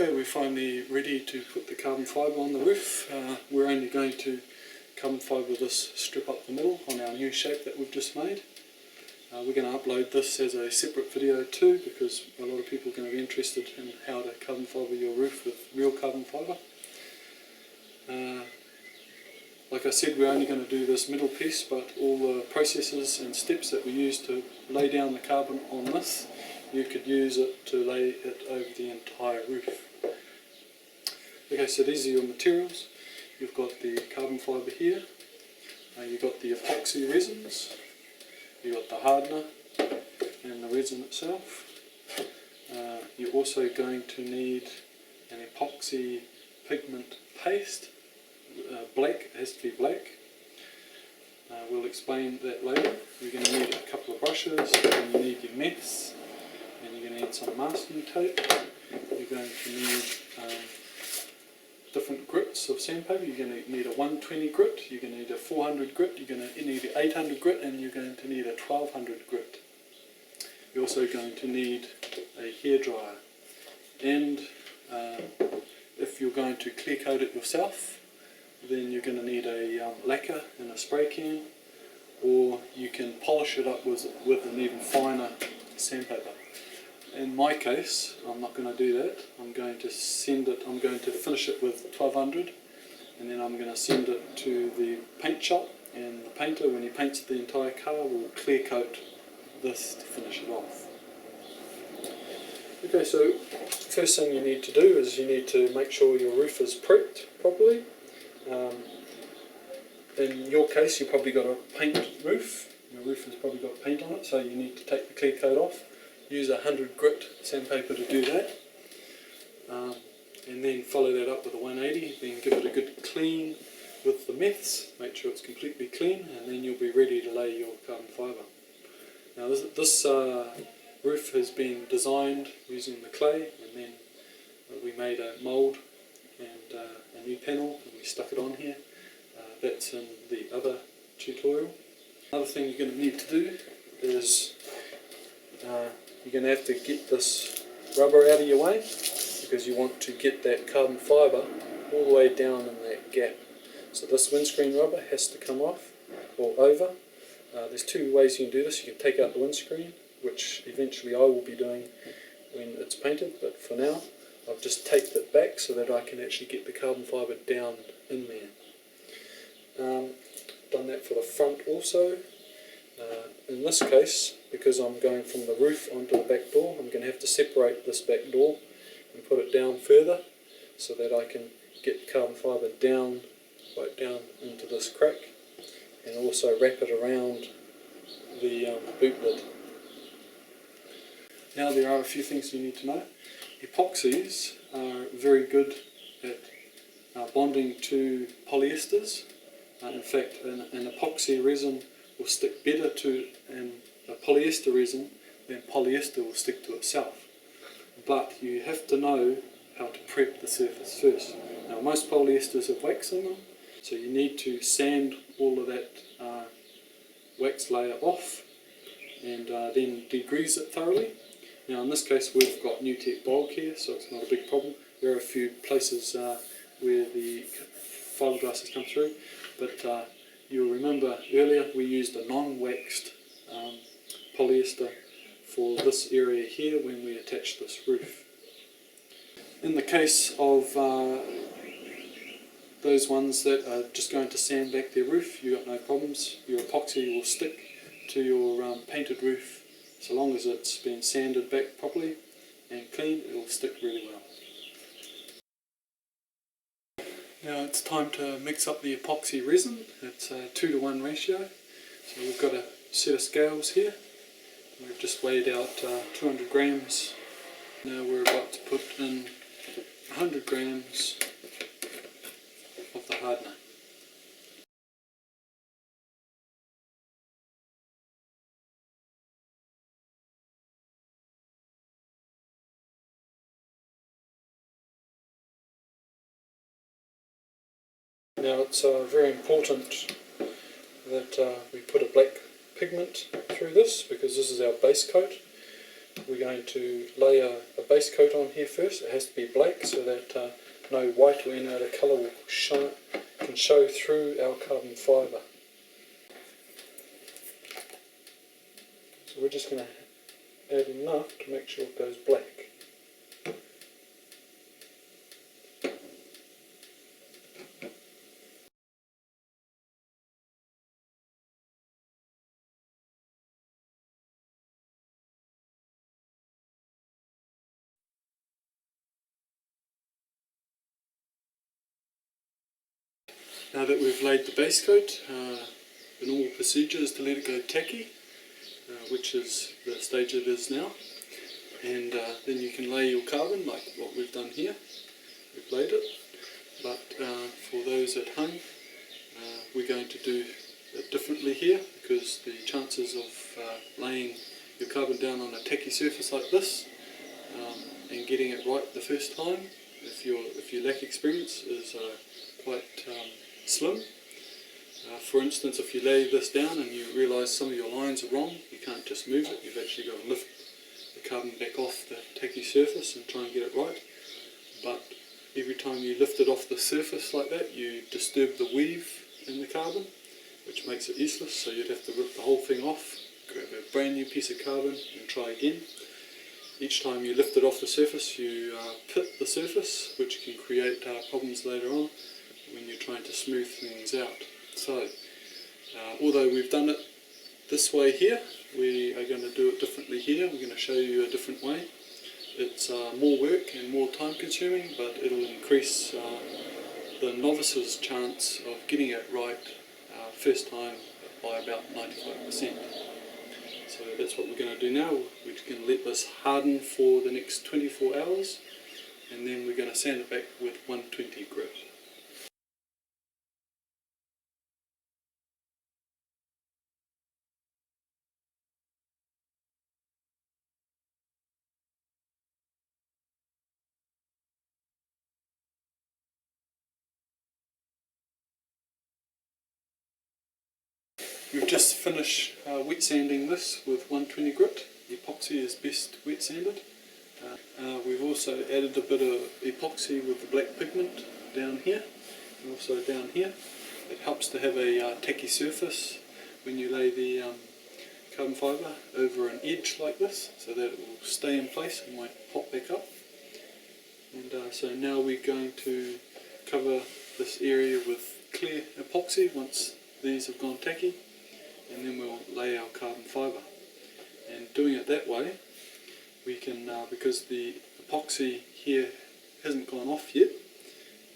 Okay, we're finally ready to put the carbon fibre on the roof. We're only going to carbon fibre this strip up the middle on our new shape that we've just made. We're going to upload this as a separate video too, because a lot of people are going to be interested in how to carbon fibre your roof with real carbon fibre. Like I said, we're only going to do this middle piece, but all the processes and steps that we use to lay down the carbon on this, you could use it to lay it over the entire roof. Okay, so these are your materials. You've got the carbon fibre here, you've got the epoxy resins, you've got the hardener and the resin itself. You're also going to need an epoxy pigment paste. Black, it has to be black. We'll explain that later. You're going to need a couple of brushes, and you need your meths, and you're going to need some masking tape. You're going to need different grits of sandpaper. You're going to need a 120 grit, you're going to need a 400 grit, you're going to need an 800 grit, and you're going to need a 1200 grit. You're also going to need a hairdryer. And if you're going to clear coat it yourself, then you're going to need a lacquer and a spray can, or you can polish it up with an even finer sandpaper. In my case, I'm not going to do that. I'm going to finish it with 1200, and then I'm going to send it to the paint shop, and the painter, when he paints the entire car, will clear coat this to finish it off. Okay, so first thing you need to do is you need to make sure your roof is prepped properly. In your case, you've probably got a paint roof. Your roof has probably got paint on it, so you need to take the clear coat off. Use a 100 grit sandpaper to do that, and then follow that up with a 180. Then give it a good clean with the meths. Make sure it's completely clean, and then you'll be ready to lay your carbon fibre. Now this roof has been designed using the clay, and then we made a mould and a new panel, and we stuck it on here. That's in the other tutorial. Another thing you're going to need to do is you're going to have to get this rubber out of your way, because you want to get that carbon fibre all the way down in that gap. So this windscreen rubber has to come off or over. There's two ways you can do this. You can take out the windscreen, which eventually I will be doing when it's painted, but for now I've just taped it back so that I can actually get the carbon fibre down in there. Done that for the front also. In this case, because I'm going from the roof onto the back door, I'm going to have to separate this back door and put it down further so that I can get the carbon fibre down, right down into this crack, and also wrap it around the boot lid. Now there are a few things you need to know. Epoxies are very good at bonding to polyesters. In fact, an epoxy resin will stick better to a polyester resin than polyester will stick to itself. But you have to know how to prep the surface first. Now most polyesters have wax in them, so you need to sand all of that wax layer off and then degrease it thoroughly. Now in this case we've got New-Tech bulk here, so it's not a big problem. There are a few places where the fiberglass has come through, but you'll remember earlier we used a non-waxed polyester for this area here when we attached this roof. In the case of those ones that are just going to sand back their roof, you've got no problems. Your epoxy will stick to your painted roof. So long as it's been sanded back properly and clean, it will stick really well. Now it's time to mix up the epoxy resin. It's a 2:1 ratio. So we've got a set of scales here. We've just weighed out 200 grams. Now we're about to put in 100 grams of the hardener. Now it's very important that we put a black pigment through this, because this is our base coat. we're going to lay a base coat on here first. It has to be black so that no white or any other colour can show through our carbon fibre. So we're just going to add enough to make sure it goes black. Now that we've laid the base coat, the normal procedure is to let it go tacky, which is the stage it is now, and then you can lay your carbon like what we've done here. We've laid it, but for those at home, we're going to do it differently here, because the chances of laying your carbon down on a tacky surface like this and getting it right the first time, if you lack experience, is quite slim. For instance, if you lay this down and you realise some of your lines are wrong, you can't just move it, you've actually got to lift the carbon back off the tacky surface and try and get it right. But every time you lift it off the surface like that, you disturb the weave in the carbon, which makes it useless, so you'd have to rip the whole thing off, grab a brand new piece of carbon and try again. Each time you lift it off the surface, you pit the surface, which can create problems later on when you're trying to smooth things out. So, although we've done it this way here, we are going to do it differently here. We're going to show you a different way. It's more work and more time consuming, but it'll increase the novice's chance of getting it right first time by about 95%. So that's what we're going to do now. We're going to let this harden for the next 24 hours, and then we're going to sand it back with 120 grit. We've just finished wet sanding this with 120 grit. Epoxy is best wet sanded. We've also added a bit of epoxy with the black pigment down here and also down here. It helps to have a tacky surface when you lay the carbon fibre over an edge like this, so that it will stay in place and won't pop back up. And so now we're going to cover this area with clear epoxy once these have gone tacky, and then we'll lay our carbon fibre. And doing it that way, we can, because the epoxy here hasn't gone off yet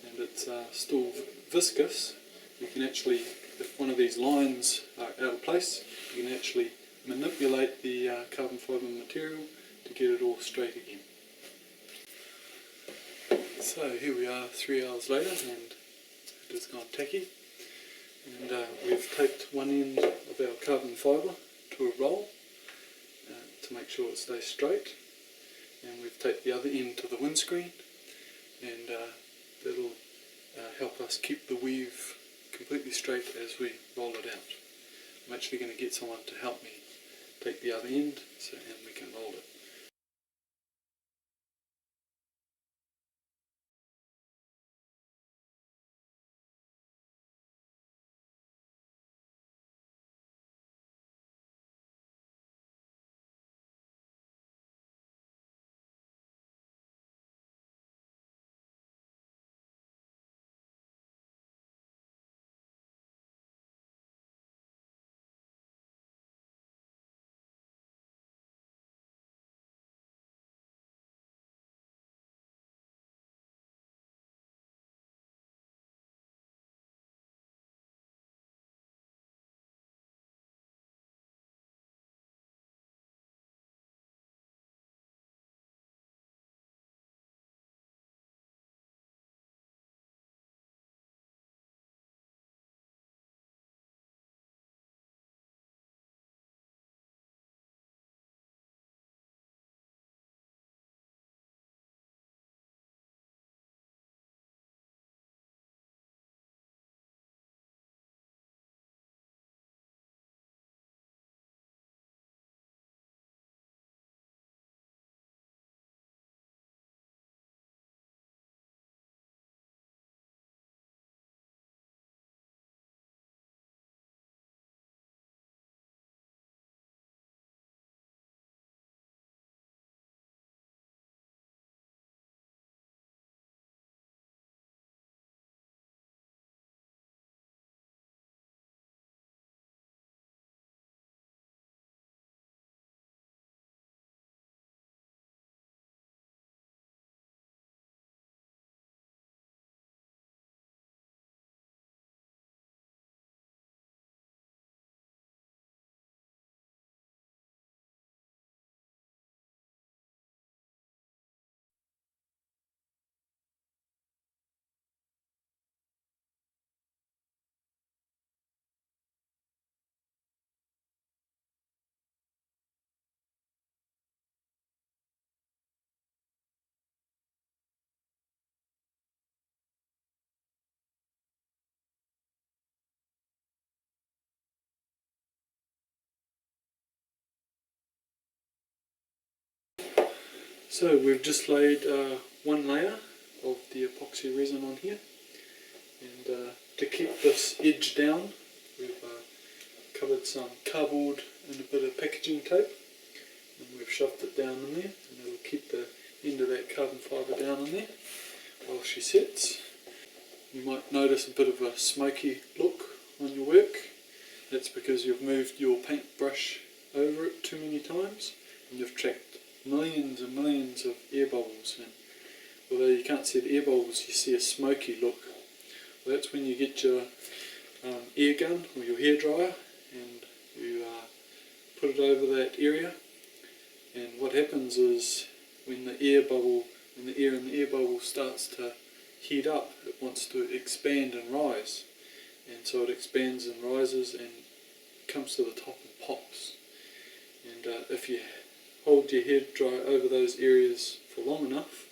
and it's still viscous, you can actually, if one of these lines are out of place, you can actually manipulate the carbon fibre material to get it all straight again. So here we are 3 hours later, and it has gone tacky, and we've taped one end of our carbon fibre to a roll to make sure it stays straight, and we've taped the other end to the windscreen, and that'll help us keep the weave completely straight as we roll it out. I'm actually going to get someone to help me take the other end and we can roll it. So we've just laid one layer of the epoxy resin on here, and to keep this edge down we've covered some cardboard and a bit of packaging tape, and we've shoved it down in there, and it'll keep the end of that carbon fibre down in there while she sets. You might notice a bit of a smoky look on your work. That's because you've moved your paintbrush over it too many times and you've trapped millions and millions of air bubbles, and although you can't see the air bubbles, you see a smoky look. Well, that's when you get your air gun or your hairdryer and you put it over that area, and what happens is when the air in the air bubble starts to heat up, it wants to expand and rise, and so it expands and rises and comes to the top and pops. And if you hold your hairdryer over those areas for long enough,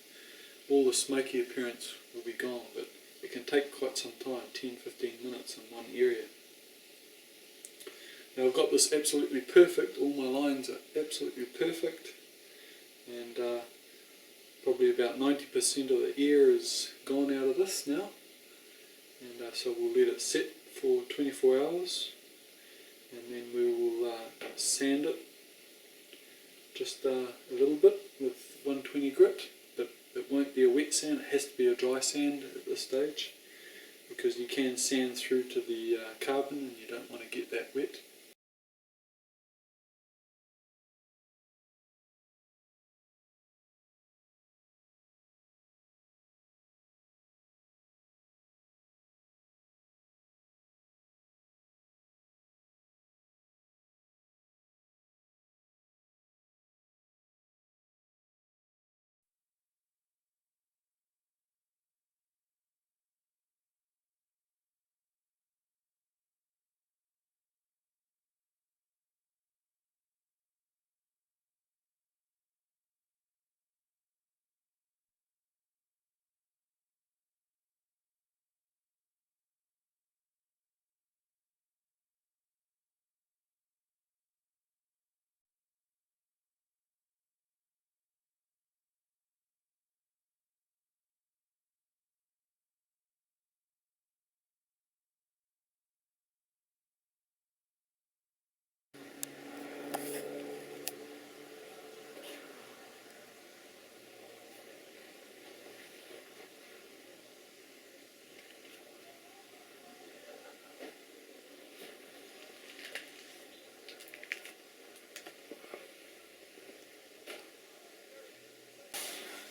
all the smoky appearance will be gone, but it can take quite some time, 10-15 minutes in one area. Now I've got this absolutely perfect, all my lines are absolutely perfect, and probably about 90% of the air is gone out of this now, and so we'll let it set for 24 hours, and then we will sand it just a little bit with 120 grit, but it won't be a wet sand, it has to be a dry sand at this stage, because you can sand through to the carbon and you don't want to get that wet.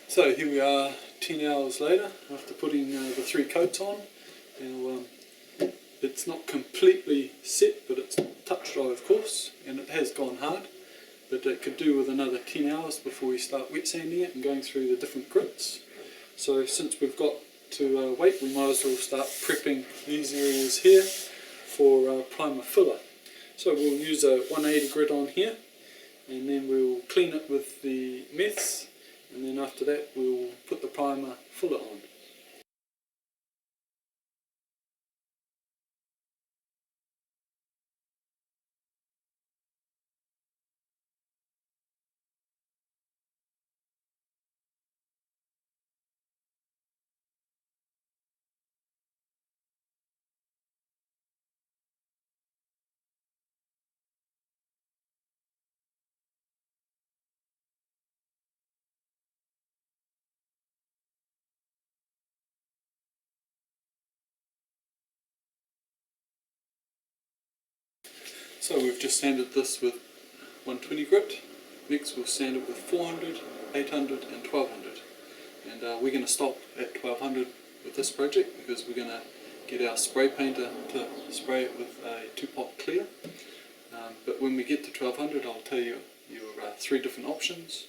So here we are 10 hours later after putting the 3 coats on. Now it's not completely set, but it's touch dry of course, and it has gone hard, but it could do with another 10 hours before we start wet sanding it and going through the different grits. So since we've got to wait, we might as well start prepping these areas here for primer filler. So we'll use a 180 grit on here, and then we'll clean it with the meths, and then after that we'll put the primer filler on. So we've just sanded this with 120 grit. Next we'll sand it with 400, 800 and 1200. And we're going to stop at 1200 with this project because we're going to get our spray painter to spray it with a 2-pot clear. But when we get to 1200 I'll tell you your 3 different options.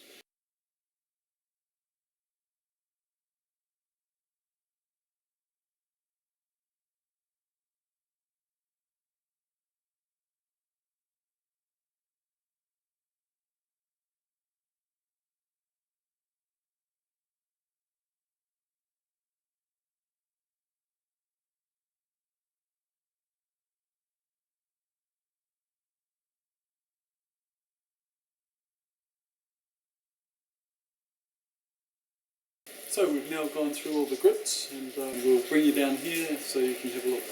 So we've now gone through all the grits, and we'll bring you down here so you can have a look.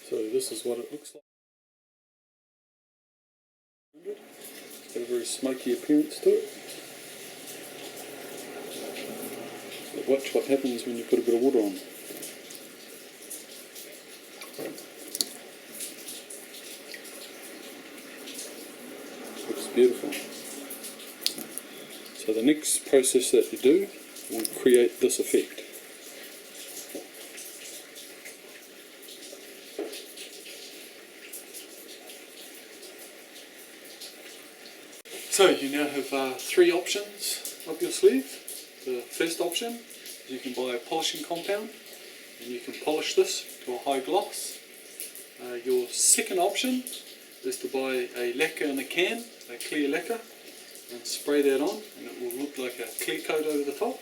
So this is what it looks like. It's got a very smoky appearance to it. But watch what happens when you put a bit of water on. Looks beautiful. So the next process that you do will create this effect. So you now have three options up your sleeve. The first option is you can buy a polishing compound and you can polish this to a high gloss. Your second option is to buy a lacquer in a can, a clear lacquer, and spray that on and it will look like a clear coat over the top.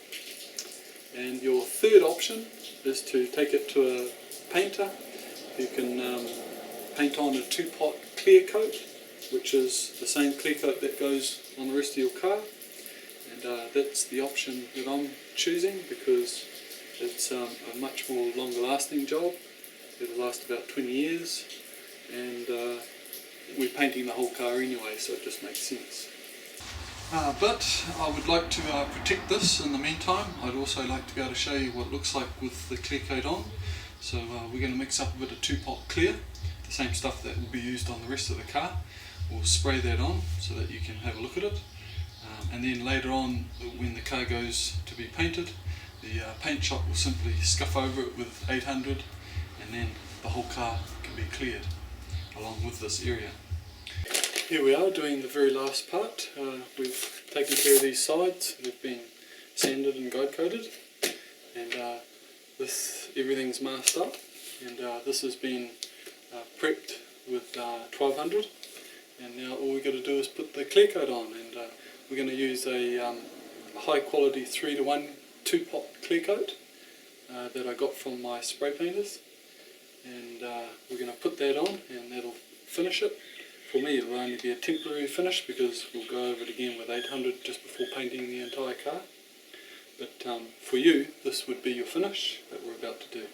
And your third option is to take it to a painter who can paint on a two-pot clear coat, which is the same clear coat that goes on the rest of your car, and that's the option that I'm choosing because it's a much more longer lasting job. It'll last about 20 years and we're painting the whole car anyway, so it just makes sense. But I would like to protect this in the meantime. I'd also like to be able to show you what it looks like with the clear coat on. So we're going to mix up a bit of two-pot clear, the same stuff that will be used on the rest of the car. We'll spray that on so that you can have a look at it, and then later on when the car goes to be painted, the paint shop will simply scuff over it with 800 and then the whole car can be cleared along with this area. Here we are doing the very last part. We've taken care of these sides. They've been sanded and guide coated, and everything's masked up, and this has been prepped with 1200. And now all we've got to do is put the clear coat on, and we're going to use a high quality 3:1 two-pot clear coat that I got from my spray painters, and we're going to put that on and that'll finish it. For me it'll only be a temporary finish because we'll go over it again with 800 just before painting the entire car, but for you this would be your finish that we're about to do.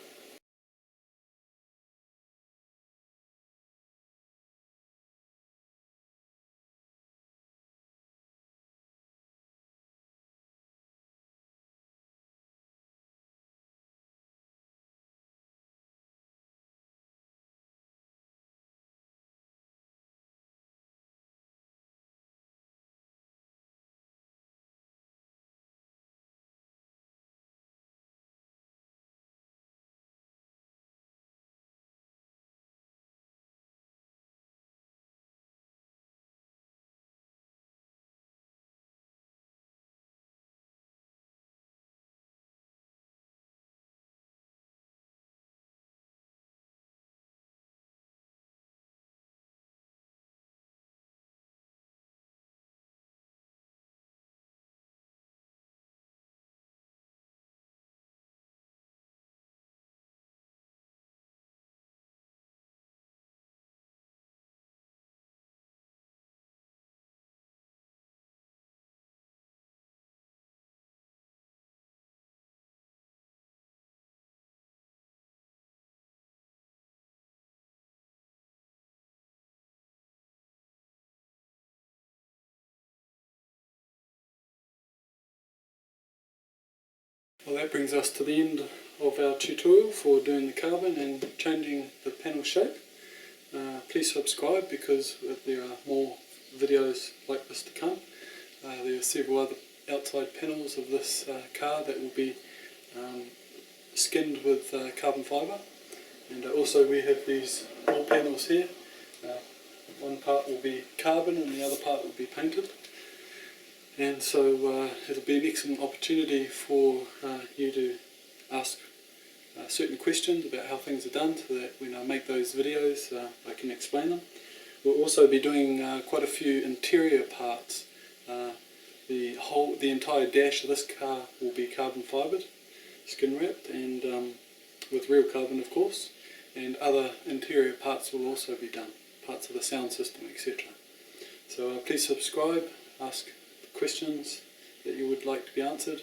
Well, that brings us to the end of our tutorial for doing the carbon and changing the panel shape. Please subscribe because there are more videos like this to come. There are several other outside panels of this car that will be skinned with carbon fibre, and also we have these wall panels here. One part will be carbon and the other part will be painted. And so it'll be an excellent opportunity for you to ask certain questions about how things are done, so that when I make those videos I can explain them. We'll also be doing quite a few interior parts. The entire dash of this car will be carbon fibred, skin wrapped, and with real carbon of course, and other interior parts will also be done, parts of the sound system, etc. So please subscribe, ask questions that you would like to be answered.